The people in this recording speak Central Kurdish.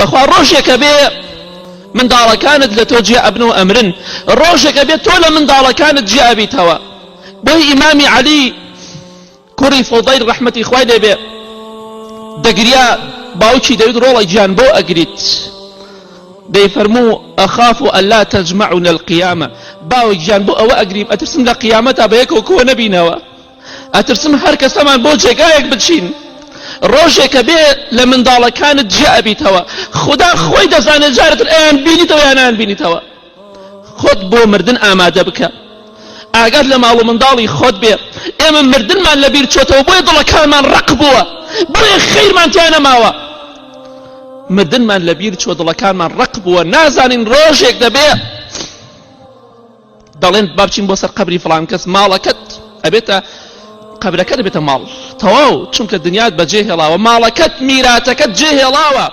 بەخوا ڕۆژێکە بێ منداڵەکانت لە تۆ جێ ئەبن و ئەمرن، ڕۆژێکە بێت تۆ لە منداڵەکانت جێ ئەبیتەوە. بۆی ئیمامی عەلی کوڕی فودەیل ڕەحمەتی خوای لێبێ دەگریا، باوکی دەوێت ڕۆڵی گیان بۆ ئەگریت، دەیفەرموو ئەخاف ئەلا تەجمعنا القیامە، باوی گیان بۆ ئەوە ئەگریم ئەترسم لە قیامەتا بە یەکەوە کۆ نەبینەوە، ئەترسم هەر کەسەمان بۆ جێگایەک بچین. ڕۆژێکە بێ لە منداڵەکانت جێ ئەبیتەوە، خدا خۆی دەزانێت جارتر ئەیان بینیتەوە یان نایان بینیتەوە. خۆت بۆ مردن ئامادە بکە، ئاگات لە ماڵ و منداڵی خۆت بێ. ئێمە مردنمان لەبیر چۆتەوە، بۆیە دڵەکانمان ڕق بووە، بۆیە خەیرمان تیا نەماوە. مردنمان لەبیر چۆ، دڵەکانمان ڕق بووە، نازانین ڕۆژێک دەبێ دەڵێن با بچین بۆ سەر قەبری فڵان کەس، ماڵەکەت ئەبێتە قەبرەکەت دەبێتە ماڵ، تەواو، چونکە دنیات بەجێ هێڵاوە، ماڵەکەت میراتەکەت جێ هێڵاوە.